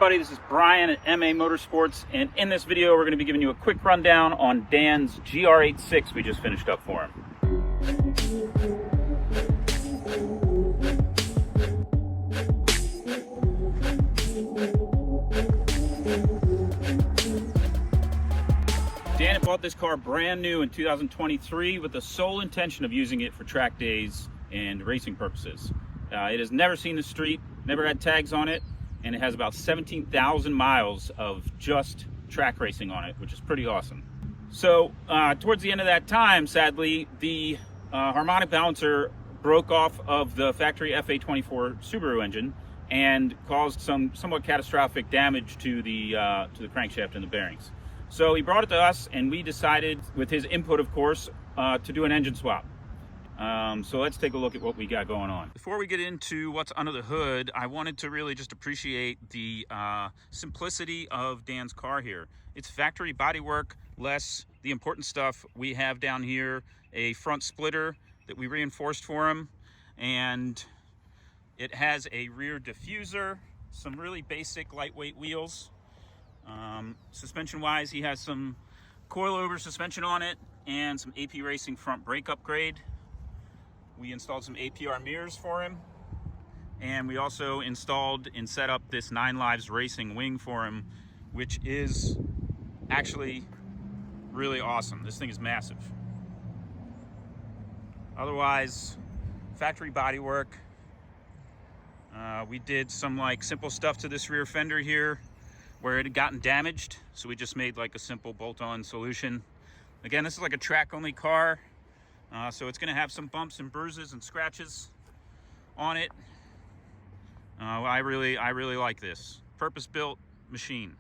everybody, this is Brian at MA-Motorsports, and in this video we're going to be giving you a quick rundown on Dan's GR86 we just finished up for him. Dan had bought this car brand new in 2023 with the sole intention of using it for track days and racing purposes. It has never seen the street, never had tags on it, and it has about 17,000 miles of just track racing on it, which is pretty awesome. So towards the end of that time, sadly, the harmonic balancer broke off of the factory FA24 Subaru engine and caused some somewhat catastrophic damage to the crankshaft and the bearings. So he brought it to us, and we decided, with his input of course, to do an engine swap. So let's take a look at what we got going on. Before we get into what's under the hood, I wanted to really just appreciate the simplicity of Dan's car here. It's factory bodywork, less the important stuff we have down here, a front splitter that we reinforced for him, and it has a rear diffuser, some really basic lightweight wheels. Suspension wise, he has some coilover suspension on it and some AP Racing front brake upgrade. We installed some APR mirrors for him, and we also installed and set up this 9 Lives Racing wing for him, which is actually really awesome. This thing is massive. Otherwise, factory bodywork. We did some simple stuff to this rear fender here where it had gotten damaged, so we just made a simple bolt-on solution. Again, this is a track-only car. So it's going to have some bumps and bruises and scratches on it. I really like this purpose-built machine.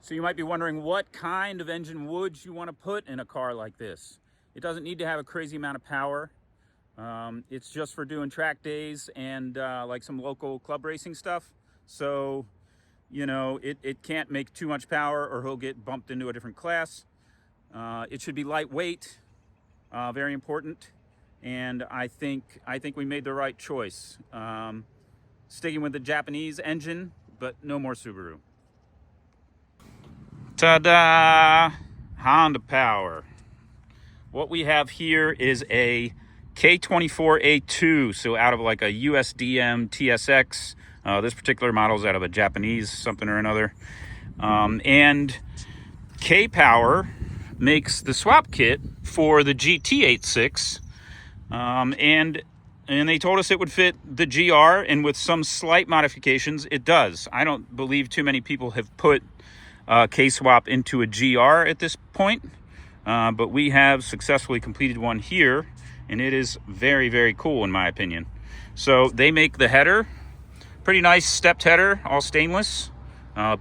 So you might be wondering what kind of engine would you want to put in a car like this. It doesn't need to have a crazy amount of power. It's just for doing track days and some local club racing stuff. So, you know, it can't make too much power or he'll get bumped into a different class. It should be lightweight. Very important, and I think we made the right choice. Sticking with the Japanese engine, but no more Subaru. Ta-da! Honda power. What we have here is a K24A2, so out of a USDM TSX. This particular model is out of a Japanese something or another. And K-Power makes the swap kit for the GT86, and they told us it would fit the GR, and with some slight modifications it does. I don't believe too many people have put K-Swap into a GR at this point, but we have successfully completed one here, and it is very, very cool in my opinion. So they make the header, pretty nice stepped header, all stainless,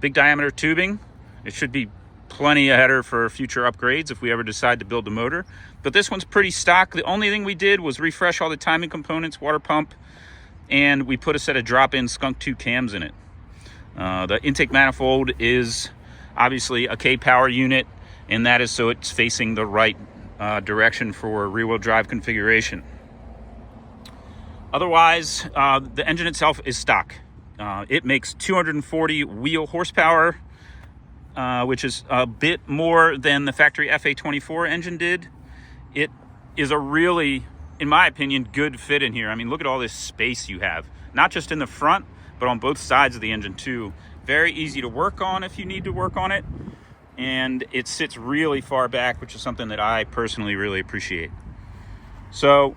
big diameter tubing. It should be plenty of header for future upgrades if we ever decide to build the motor. But this one's pretty stock. The only thing we did was refresh all the timing components, water pump, and we put a set of drop-in Skunk 2 cams in it. The intake manifold is obviously a K-Power unit, and that is so it's facing the right direction for rear-wheel drive configuration. Otherwise, the engine itself is stock. It makes 240 wheel horsepower, which is a bit more than the factory FA24 engine did. It is a really, in my opinion, good fit in here. I mean, look at all this space you have, not just in the front, but on both sides of the engine too. Very easy to work on if you need to work on it. And it sits really far back, which is something that I personally really appreciate. So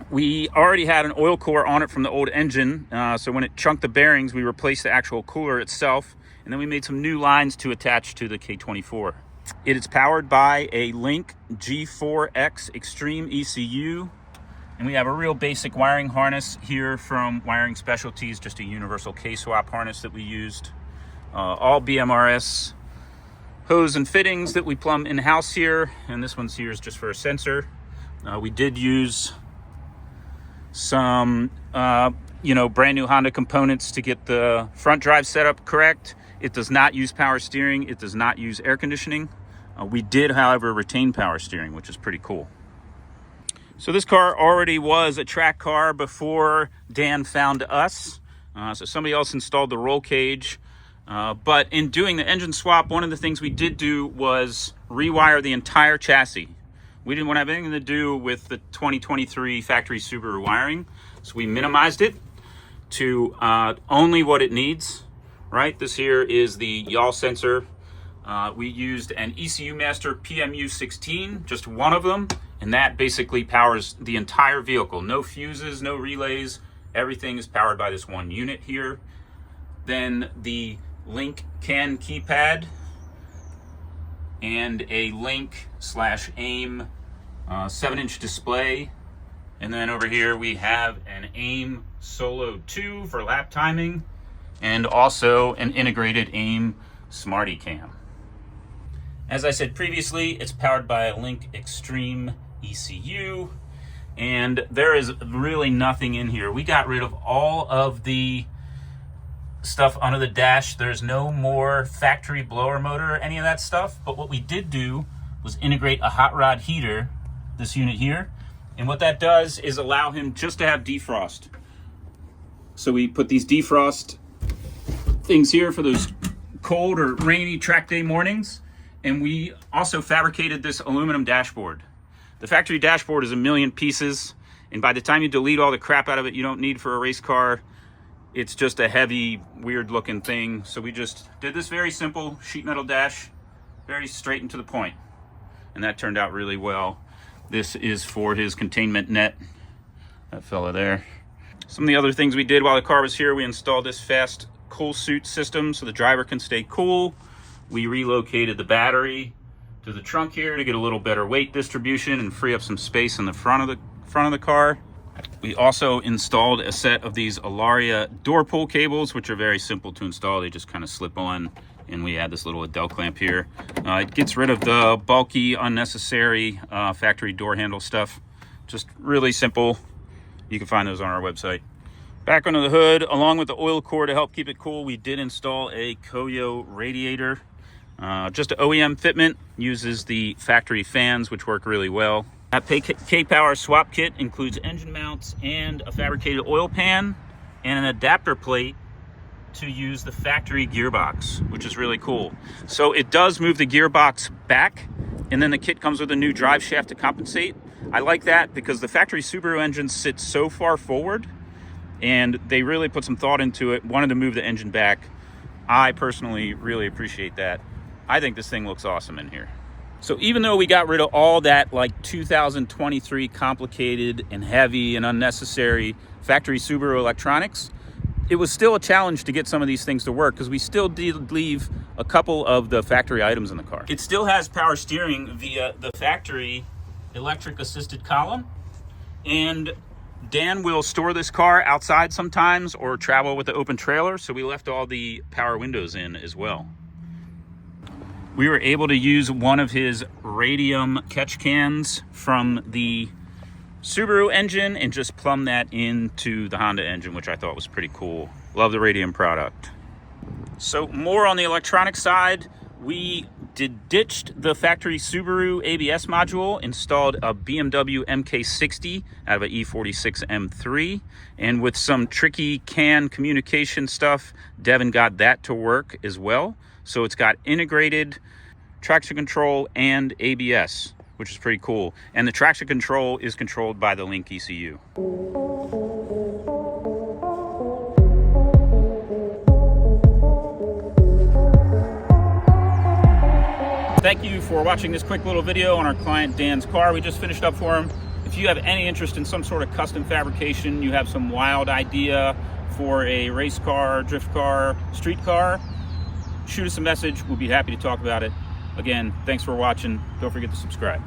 we already had an oil cooler on it from the old engine. So when it chunked the bearings, we replaced the actual cooler itself. And then we made some new lines to attach to the K24. It is powered by a Link G4X Extreme ECU. And we have a real basic wiring harness here from Wiring Specialties, just a universal K-swap harness that we used. All BMRS hose and fittings that we plumb in-house here. And this one's here is just for a sensor. We did use some brand new Honda components to get the front drive setup correct. It does not use power steering. It does not use air conditioning. We did, however, retain power steering, which is pretty cool. So this car already was a track car before Dan found us. So somebody else installed the roll cage But in doing the engine swap, one of the things we did do was rewire the entire chassis. We didn't want to have anything to do with the 2023 factory Subaru wiring, so we minimized it to only what it needs, right? This here is the yaw sensor. We used an ECU Master PMU16, just one of them, and that basically powers the entire vehicle. No fuses, no relays, everything is powered by this one unit here. Then the Link CAN keypad and a Link/AIM 7-inch display. And then over here we have an AIM Solo 2 for lap timing, and also an integrated AIM Smarty Cam. As I said previously, it's powered by a Link Extreme ECU, and there is really nothing in here. We got rid of all of the stuff under the dash. There's no more factory blower motor or any of that stuff, but what we did do was integrate a hot rod heater, this unit here, and what that does is allow him just to have defrost. So we put these defrost things here for those cold or rainy track day mornings, and we also fabricated this aluminum dashboard. The factory dashboard is a million pieces, and by the time you delete all the crap out of it you don't need for a race car, it's just a heavy, weird looking thing. So we just did this very simple sheet metal dash, very straight and to the point, and that turned out really well. This is for his containment net, that fella there. Some of the other things we did while the car was here, we installed this fast cool suit system so the driver can stay cool. We relocated the battery to the trunk here to get a little better weight distribution and free up some space in the front of the car. We also installed a set of these Alaria door pull cables, which are very simple to install. They just kind of slip on, and we add this little Adele clamp here. It gets rid of the bulky, unnecessary factory door handle stuff. Just really simple. You can find those on our website. Back under the hood, along with the oil core to help keep it cool, we did install a Koyo radiator. Just an OEM fitment, uses the factory fans, which work really well. That K-Power swap kit includes engine mounts and a fabricated oil pan and an adapter plate to use the factory gearbox, which is really cool. So it does move the gearbox back, and then the kit comes with a new drive shaft to compensate. I like that because the factory Subaru engine sits so far forward, and they really put some thought into it, wanted to move the engine back. I personally really appreciate that. I think this thing looks awesome in here. So even though we got rid of all that like 2023 complicated and heavy and unnecessary factory Subaru electronics, it was still a challenge to get some of these things to work because we still did leave a couple of the factory items in the car. It still has power steering via the factory electric assisted column, and Dan will store this car outside sometimes or travel with the open trailer, so we left all the power windows in as well. We were able to use one of his radium catch cans from the Subaru engine and just plumb that into the Honda engine, which I thought was pretty cool. Love the radium product. So more on the electronic side, we ditched the factory Subaru ABS module, installed a BMW MK60 out of an E46 M3, and with some tricky CAN communication stuff, Devin got that to work as well. So it's got integrated traction control and ABS, which is pretty cool. And the traction control is controlled by the Link ECU. Thank you for watching this quick little video on our client Dan's car we just finished up for him. If you have any interest in some sort of custom fabrication, you have some wild idea for a race car, drift car, street car, shoot us a message. We'll be happy to talk about it. Again, thanks for watching. Don't forget to subscribe.